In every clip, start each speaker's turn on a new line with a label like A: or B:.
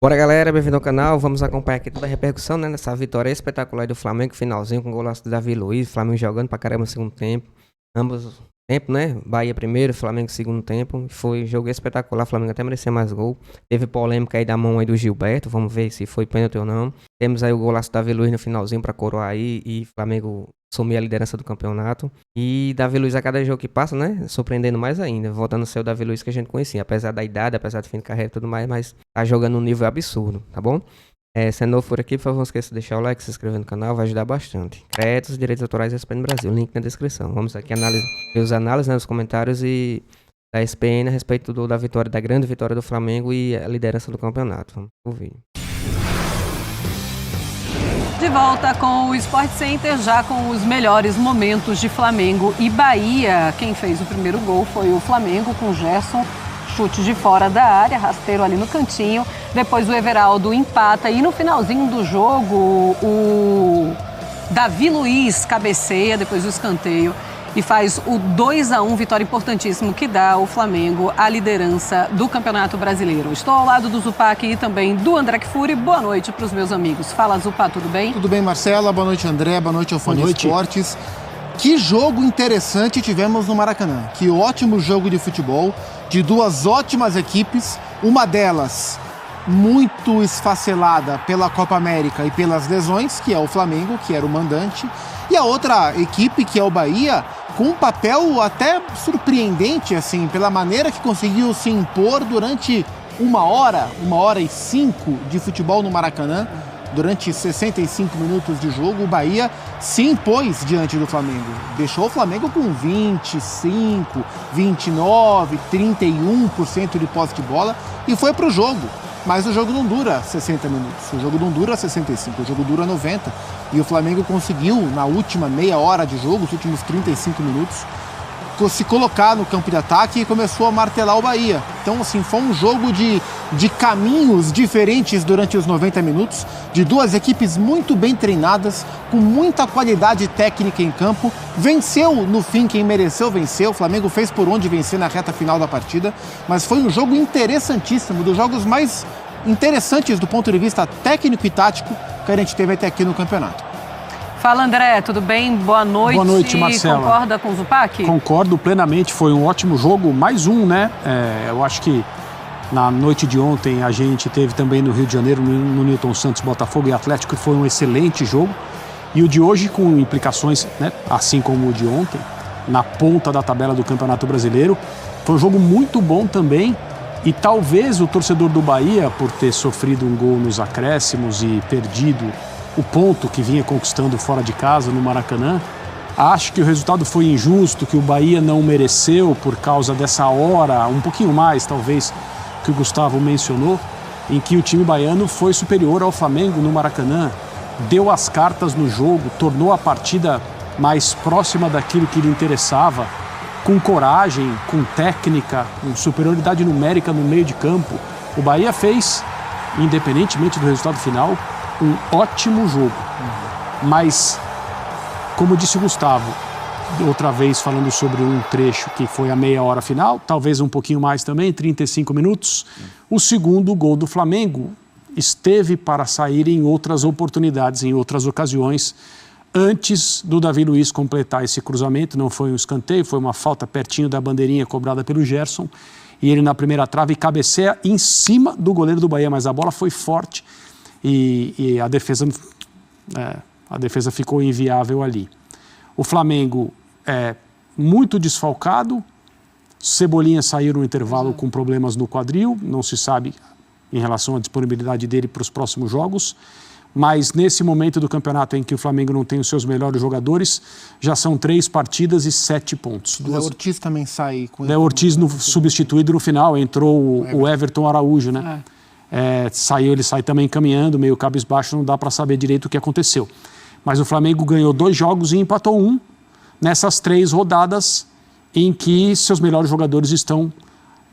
A: Bora, galera, bem-vindo ao canal. Vamos acompanhar aqui toda a repercussão, né, nessa vitória espetacular do Flamengo, finalzinho com o golaço do Davi Luiz, Flamengo jogando pra caramba no segundo tempo. Ambos tempo, né? Bahia primeiro, Flamengo segundo tempo. Foi um jogo espetacular, o Flamengo até merecia mais gol. Teve polêmica aí da mão aí do Gilberto, vamos ver se foi pênalti ou não. Temos aí o golaço do Davi Luiz no finalzinho pra coroar aí e Flamengo assumir a liderança do campeonato. E Davi Luiz a cada jogo que passa, né? Surpreendendo mais ainda, voltando a ser o Davi Luiz que a gente conhecia, apesar da idade, apesar do fim de carreira e tudo mais, mas tá jogando um nível absurdo, tá bom? Se é novo por aqui, por favor, não esqueça de deixar o like, se inscrever no canal, vai ajudar bastante. Créditos, direitos autorais da SPN Brasil, link na descrição. Vamos aqui ver os análises, né, nos comentários e da SPN a respeito da vitória, da grande vitória do Flamengo e a liderança do campeonato. Vamos pro vídeo.
B: De volta com o Sport Center, já com os melhores momentos de Flamengo e Bahia. Quem fez o primeiro gol foi o Flamengo com o Gerson, chute de fora da área, rasteiro ali no cantinho. Depois o Everaldo empata e no finalzinho do jogo o Davi Luiz cabeceia depois do escanteio e faz o 2-1, vitória importantíssima que dá ao Flamengo a liderança do Campeonato Brasileiro. Estou ao lado do Zupac e também do André Kfouri. Boa noite para os meus amigos. Fala, Zupa, tudo bem?
C: Tudo bem, Marcela. Boa noite, André. Boa noite ao Fone Esportes. Que jogo interessante tivemos no Maracanã. Que ótimo jogo de futebol, de duas ótimas equipes. Uma delas muito esfacelada pela Copa América e pelas lesões, que é o Flamengo, que era o mandante. E a outra equipe, que é o Bahia, com um papel até surpreendente, assim, pela maneira que conseguiu se impor durante uma hora e 5 de futebol no Maracanã. Durante 65 minutos de jogo, o Bahia se impôs diante do Flamengo. Deixou o Flamengo com 25, 29, 31% de posse de bola e foi pro jogo. Mas o jogo não dura 60 minutos, o jogo não dura 65, o jogo dura 90. E o Flamengo conseguiu, na última meia hora de jogo, os últimos 35 minutos, se colocar no campo de ataque e começou a martelar o Bahia. Então, assim, foi um jogo de caminhos diferentes durante os 90 minutos, de duas equipes muito bem treinadas, com muita qualidade técnica em campo. Venceu, no fim, quem mereceu vencer. O Flamengo fez por onde vencer na reta final da partida, mas foi um jogo interessantíssimo, dos jogos mais interessantes do ponto de vista técnico e tático que a gente teve até aqui no campeonato.
B: Fala, André, tudo bem? Boa noite.
D: Boa noite, Marcela.
B: Concorda com o Zupac?
D: Concordo plenamente, foi um ótimo jogo, mais um, né? Eu acho que na noite de ontem a gente teve também no Rio de Janeiro, no Newton Santos, Botafogo e Atlético, que foi um excelente jogo. E o de hoje com implicações, né, assim como o de ontem, na ponta da tabela do Campeonato Brasileiro. Foi um jogo muito bom também. E talvez o torcedor do Bahia, por ter sofrido um gol nos acréscimos e perdido o ponto que vinha conquistando fora de casa no Maracanã, acho que o resultado foi injusto, que o Bahia não mereceu por causa dessa hora, um pouquinho mais talvez, que o Gustavo mencionou, em que o time baiano foi superior ao Flamengo no Maracanã, deu as cartas no jogo, tornou a partida mais próxima daquilo que lhe interessava, com coragem, com técnica, com superioridade numérica no meio de campo. O Bahia fez, independentemente do resultado final, um ótimo jogo. Mas, como disse o Gustavo, outra vez falando sobre um trecho que foi a meia hora final, talvez um pouquinho mais também, 35 minutos, o segundo gol do Flamengo esteve para sair em outras oportunidades, em outras ocasiões, antes do Davi Luiz completar esse cruzamento. Não foi um escanteio, foi uma falta pertinho da bandeirinha cobrada pelo Gerson, e ele na primeira trave cabeceia em cima do goleiro do Bahia, mas a bola foi forte e a defesa ficou inviável ali. O Flamengo é muito desfalcado, Cebolinha saiu no intervalo com problemas no quadril, não se sabe em relação à disponibilidade dele para os próximos jogos, mas nesse momento do campeonato em que o Flamengo não tem os seus melhores jogadores, já são 3 partidas e 7 pontos.
C: O Léo Ortiz também sai.
D: Léo Ortiz substituído no final, entrou o Everton Araújo, né? Ele sai também caminhando, meio cabisbaixo, não dá para saber direito o que aconteceu. Mas o Flamengo ganhou 2 jogos e empatou 1 nessas 3 rodadas em que seus melhores jogadores estão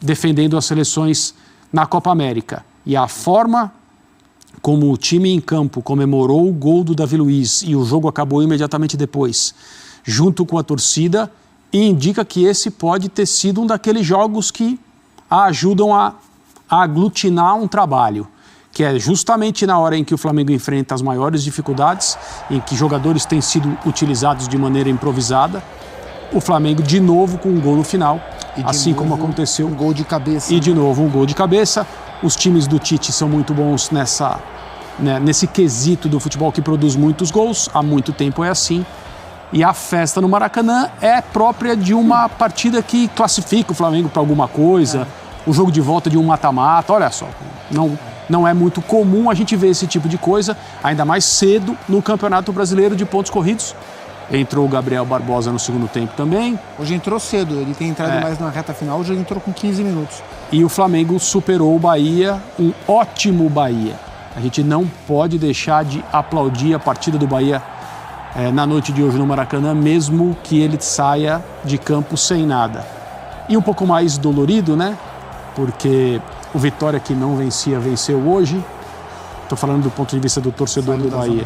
D: defendendo as seleções na Copa América. E a forma como o time em campo comemorou o gol do Davi Luiz e o jogo acabou imediatamente depois, junto com a torcida, indica que esse pode ter sido um daqueles jogos que a ajudam a aglutinar um trabalho. que é justamente na hora em que o Flamengo enfrenta as maiores dificuldades, em que jogadores têm sido utilizados de maneira improvisada. O Flamengo, de novo, com um gol no final, assim como aconteceu.
C: Um gol de cabeça.
D: E, de novo, um gol de cabeça. Os times do Tite são muito bons nesse quesito do futebol que produz muitos gols. Há muito tempo é assim. E a festa no Maracanã é própria de uma partida que classifica o Flamengo para alguma coisa. O jogo de volta de um mata-mata. Olha só, não é muito comum a gente ver esse tipo de coisa, ainda mais cedo no Campeonato Brasileiro de pontos corridos. Entrou o Gabriel Barbosa no segundo tempo também.
C: Hoje entrou cedo, ele tem entrado mais na reta final, hoje ele entrou com 15 minutos.
D: E o Flamengo superou o Bahia, um ótimo Bahia. A gente não pode deixar de aplaudir a partida do Bahia na noite de hoje no Maracanã, mesmo que ele saia de campo sem nada. E um pouco mais dolorido, né? Porque o Vitória, que não vencia, venceu hoje. Estou falando do ponto de vista do torcedor do Bahia.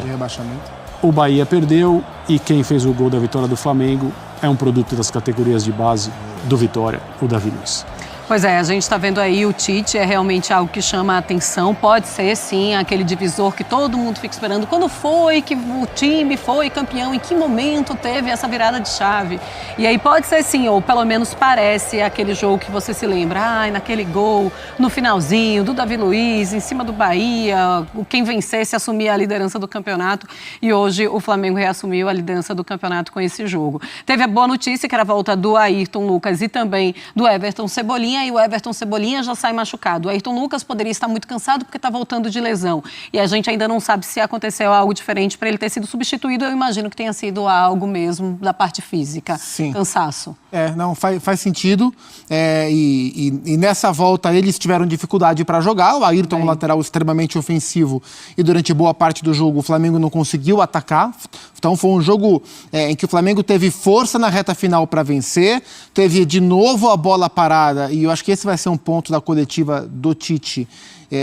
D: O Bahia perdeu e quem fez o gol da vitória do Flamengo é um produto das categorias de base do Vitória, o Davi Luiz.
B: Pois é, a gente está vendo aí o Tite, é realmente algo que chama a atenção. Pode ser, sim, aquele divisor que todo mundo fica esperando. Quando foi que o time foi campeão? Em que momento teve essa virada de chave? E aí pode ser, sim, ou pelo menos parece aquele jogo que você se lembra. Naquele gol, no finalzinho, do Davi Luiz, em cima do Bahia. Quem vencesse assumia a liderança do campeonato. E hoje o Flamengo reassumiu a liderança do campeonato com esse jogo. Teve a boa notícia, que era a volta do Ayrton Lucas e também do Everton Cebolinha. E o Everton Cebolinha já sai machucado. O Ayrton Lucas poderia estar muito cansado porque está voltando de lesão. E a gente ainda não sabe se aconteceu algo diferente para ele ter sido substituído. Eu imagino que tenha sido algo mesmo da parte física.
C: Sim.
B: Cansaço.
C: Não, faz sentido. E nessa volta eles tiveram dificuldade para jogar. O Ayrton, um lateral extremamente ofensivo, e durante boa parte do jogo o Flamengo não conseguiu atacar. Então foi um jogo em que o Flamengo teve força na reta final para vencer, teve de novo a bola parada, e eu acho que esse vai ser um ponto da coletiva do Tite.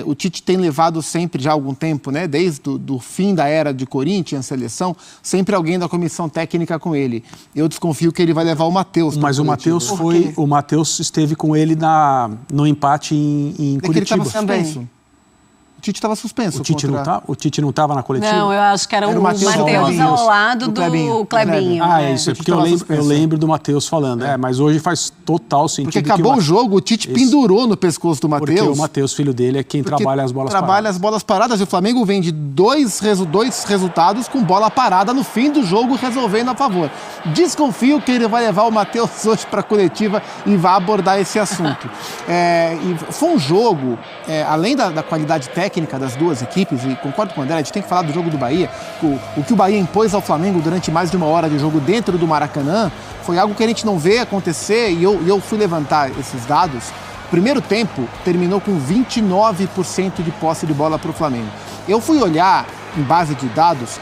C: O Tite tem levado sempre, já há algum tempo, né, desde o fim da era de Corinthians, seleção, sempre alguém da comissão técnica com ele. Eu desconfio que ele vai levar o Matheus.
D: Mas o Matheus esteve com ele no empate em Curitiba.
C: Ele estava suspenso. O Tite estava suspenso.
D: O Tite não estava na coletiva?
B: Não, eu acho que era o Matheus ao lado do Clebinho.
D: É isso, porque eu lembro do Matheus falando. Mas hoje faz total sentido.
C: Porque acabou o jogo, o Tite pendurou no pescoço do Matheus.
D: Porque o Matheus, filho dele, é quem trabalha as bolas paradas.
C: Trabalha as bolas paradas, e o Flamengo vem de dois resultados com bola parada no fim do jogo, resolvendo a favor. Desconfio que ele vai levar o Matheus hoje para a coletiva e vai abordar esse assunto. E foi um jogo, além da qualidade técnica das duas equipes, e concordo com o André, a gente tem que falar do jogo do Bahia. O que o Bahia impôs ao Flamengo durante mais de uma hora de jogo dentro do Maracanã foi algo que a gente não vê acontecer, e eu fui levantar esses dados. O primeiro tempo terminou com 29% de posse de bola para o Flamengo. Eu fui olhar, em base de dados,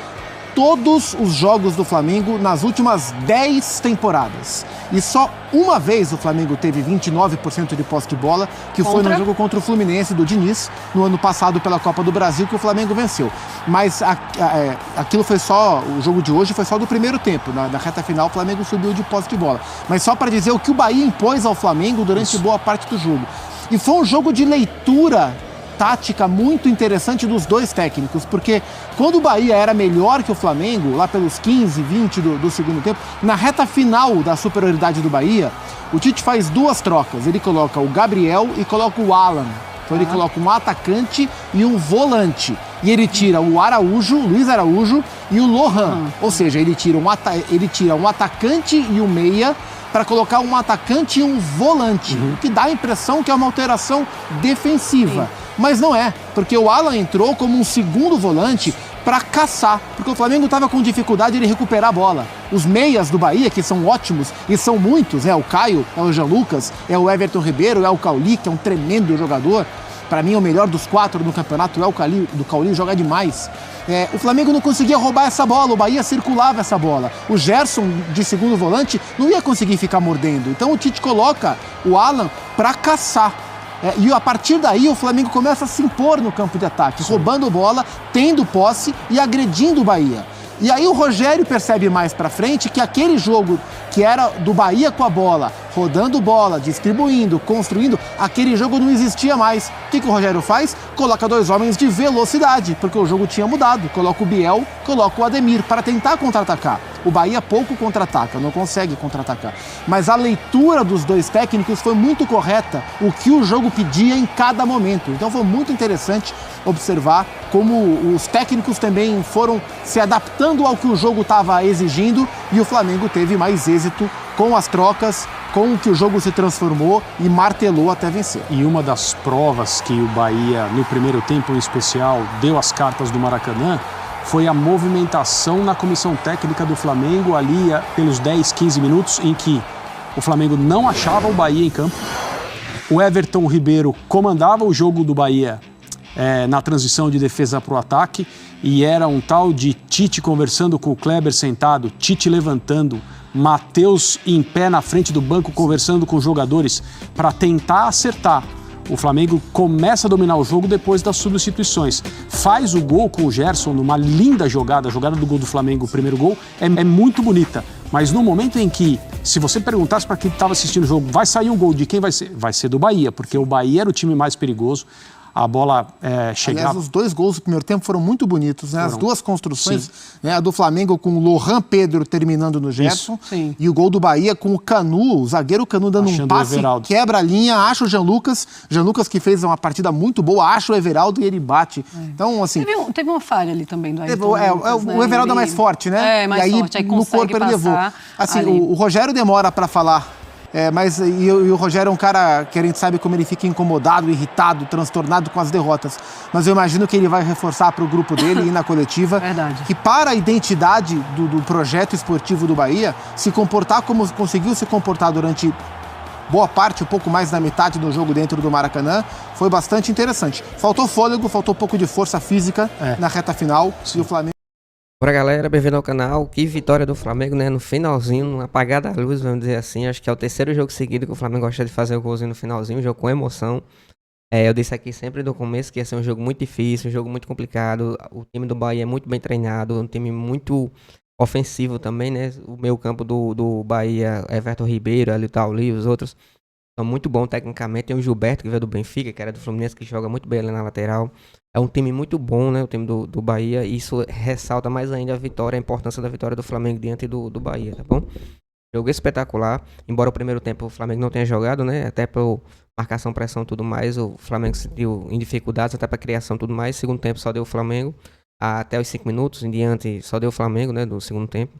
C: todos os jogos do Flamengo nas últimas 10 temporadas. E só uma vez o Flamengo teve 29% de posse de bola, que foi no jogo contra o Fluminense do Diniz, no ano passado pela Copa do Brasil, que o Flamengo venceu. Mas aquilo foi só, o jogo de hoje foi só do primeiro tempo. Na reta final o Flamengo subiu de posse de bola. Mas só para dizer o que o Bahia impôs ao Flamengo durante boa parte do jogo. E foi um jogo de leitura tática muito interessante dos dois técnicos, porque quando o Bahia era melhor que o Flamengo, lá pelos 15, 20 do segundo tempo, na reta final da superioridade do Bahia, o Tite faz duas trocas. Ele coloca o Gabriel e coloca o Alan. Então ele coloca um atacante e um volante. E ele tira o Araújo, Luiz Araújo, e o Lohan. Ou seja, ele tira um atacante e um meia para colocar um atacante e um volante, o que dá a impressão que é uma alteração defensiva. Mas não é, porque o Alan entrou como um segundo volante para caçar, porque o Flamengo estava com dificuldade de recuperar a bola. Os meias do Bahia, que são ótimos, e são muitos, o Caio, é o Jean Lucas, é o Everton Ribeiro, é o Cauli, que é um tremendo jogador. Para mim, o melhor dos 4 no campeonato é o Cauli, joga demais. O Flamengo não conseguia roubar essa bola, o Bahia circulava essa bola. O Gerson, de segundo volante, não ia conseguir ficar mordendo. Então o Tite coloca o Alan para caçar. E a partir daí o Flamengo começa a se impor no campo de ataque, roubando bola, tendo posse e agredindo o Bahia. E aí o Rogério percebe mais pra frente que aquele jogo que era do Bahia com a bola, rodando bola, distribuindo, construindo, aquele jogo não existia mais. O que o Rogério faz? Coloca 2 homens de velocidade, porque o jogo tinha mudado. Coloca o Biel, coloca o Ademir para tentar contra-atacar. O Bahia pouco contra-ataca, não consegue contra-atacar. Mas a leitura dos 2 técnicos foi muito correta, o que o jogo pedia em cada momento. Então foi muito interessante observar como os técnicos também foram se adaptando ao que o jogo estava exigindo e o Flamengo teve mais êxito com as trocas, com o que o jogo se transformou e martelou até vencer.
D: E uma das provas que o Bahia, no primeiro tempo em especial, deu as cartas do Maracanã foi a movimentação na comissão técnica do Flamengo ali pelos 10, 15 minutos em que o Flamengo não achava o Bahia em campo. O Everton Ribeiro comandava o jogo do Bahia na transição de defesa para o ataque e era um tal de Tite conversando com o Kleber sentado, Tite levantando, Matheus em pé na frente do banco conversando com os jogadores para tentar acertar. O Flamengo começa a dominar o jogo depois das substituições. Faz o gol com o Gerson numa linda jogada, a jogada do gol do Flamengo, o primeiro gol, é muito bonita. Mas no momento em que, se você perguntasse para quem estava assistindo o jogo, vai sair um gol de quem vai ser? Vai ser do Bahia, porque o Bahia era o time mais perigoso. A bola chegava...
C: Aliás, os 2 gols do primeiro tempo foram muito bonitos, né? As 2 construções, né? A do Flamengo com o Lohan Pedro terminando no Gerson e o gol do Bahia com o Canu, o zagueiro Canu dando um passe, quebra a linha, acha o Jean Lucas que fez uma partida muito boa, acha o Everaldo e ele bate. Então, assim...
B: Teve uma falha ali também do Ayrton Lucas,
C: o Everaldo é mais forte, né?
B: Mais
C: e aí,
B: forte, aí
C: no corpo ele levou. Assim, o Rogério demora para falar... mas o Rogério é um cara que a gente sabe como ele fica incomodado, irritado, transtornado com as derrotas. Mas eu imagino que ele vai reforçar para o grupo dele e na coletiva que para a identidade do projeto esportivo do Bahia, se comportar como conseguiu se comportar durante boa parte, um pouco mais da metade do jogo dentro do Maracanã, foi bastante interessante. Faltou fôlego, faltou um pouco de força física na reta final e o Flamengo...
A: Bora, galera, bem-vindo ao canal. Que vitória do Flamengo, né? No finalzinho, no apagar da luz, vamos dizer assim. Acho que é o 3º jogo seguido que o Flamengo gosta de fazer o golzinho no finalzinho, um jogo com emoção. Eu disse aqui sempre do começo que ia ser um jogo muito difícil, um jogo muito complicado. O time do Bahia é muito bem treinado, um time muito ofensivo também, né? O meio campo do Bahia, Everton Ribeiro, ali o Tauli, os outros são muito bons tecnicamente. Tem o Gilberto, que veio do Benfica, que era do Fluminense, que joga muito bem ali na lateral. É um time muito bom, né? O time do Bahia. E isso ressalta mais ainda a importância da vitória do Flamengo diante do Bahia, tá bom? Jogo espetacular. Embora o primeiro tempo o Flamengo não tenha jogado, né? Até por marcação, pressão e tudo mais. O Flamengo se sentiu em dificuldades, até para criação e tudo mais. Segundo tempo só deu o Flamengo. Até os 5 minutos em diante só deu o Flamengo, né? Do segundo tempo.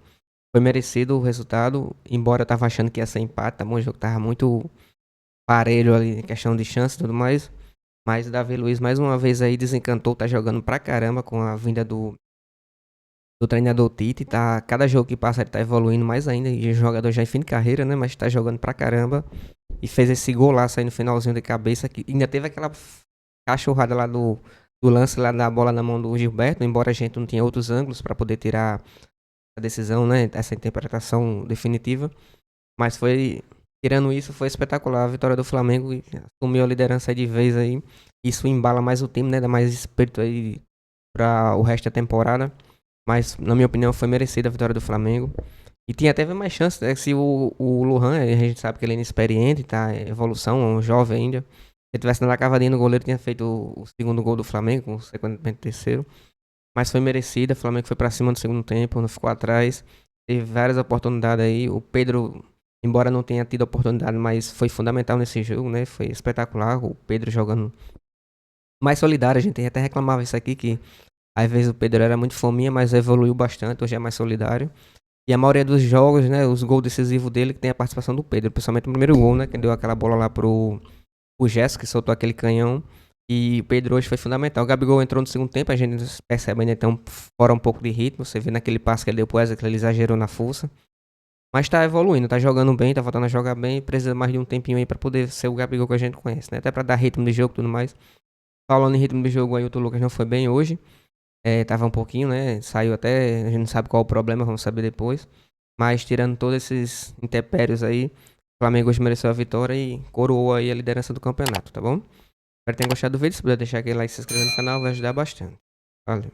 A: Foi merecido o resultado. Embora eu tava achando que ia ser empate, tá bom? O jogo tava muito parelho ali em questão de chance e tudo mais. Mas Davi Luiz mais uma vez aí desencantou, tá jogando pra caramba com a vinda do treinador Tite, tá? Cada jogo que passa ele tá evoluindo mais ainda, e o jogador já em fim de carreira, né? Mas tá jogando pra caramba e fez esse golaço aí no finalzinho de cabeça, que ainda teve aquela cachorrada lá do lance lá da bola na mão do Gilberto, embora a gente não tinha outros ângulos pra poder tirar a decisão, né? Essa interpretação definitiva, mas foi... Tirando isso, foi espetacular a vitória do Flamengo e assumiu a liderança aí de vez aí. Isso embala mais o time, né? Dá mais espírito aí para o resto da temporada. Mas, na minha opinião, foi merecida a vitória do Flamengo. E tinha até mais chance, né? Se o Lohan, a gente sabe que ele é inexperiente, tá? Evolução, um jovem ainda. Se ele tivesse dado a cavadinha no goleiro, tinha feito o segundo gol do Flamengo, consequentemente o 3º. Mas foi merecida, o Flamengo foi para cima no segundo tempo, não ficou atrás. Teve várias oportunidades aí. O Pedro... Embora não tenha tido oportunidade, mas foi fundamental nesse jogo, né? Foi espetacular. O Pedro jogando mais solidário. A gente até reclamava isso aqui, que às vezes o Pedro era muito fominha, mas evoluiu bastante. Hoje é mais solidário. E a maioria dos jogos, né? Os gols decisivos dele, que tem a participação do Pedro. Principalmente o primeiro gol, né? Que deu aquela bola lá pro Gerson, que soltou aquele canhão. E o Pedro hoje foi fundamental. O Gabigol entrou no segundo tempo. A gente percebe ainda então fora um pouco de ritmo. Você vê naquele passe que ele deu pro Wesley, que ele exagerou na força. Mas tá evoluindo, tá jogando bem, tá voltando a jogar bem. Precisa mais de um tempinho aí pra poder ser o Gabigol que a gente conhece, né? Até pra dar ritmo de jogo e tudo mais. Falando em ritmo de jogo aí, o Lucas não foi bem hoje. Tava um pouquinho, né? Saiu até, a gente não sabe qual o problema, vamos saber depois. Mas tirando todos esses intempéries aí, o Flamengo hoje mereceu a vitória e coroou aí a liderança do campeonato, tá bom? Espero que tenham gostado do vídeo. Se puder deixar aquele like e se inscrever no canal, vai ajudar bastante. Valeu.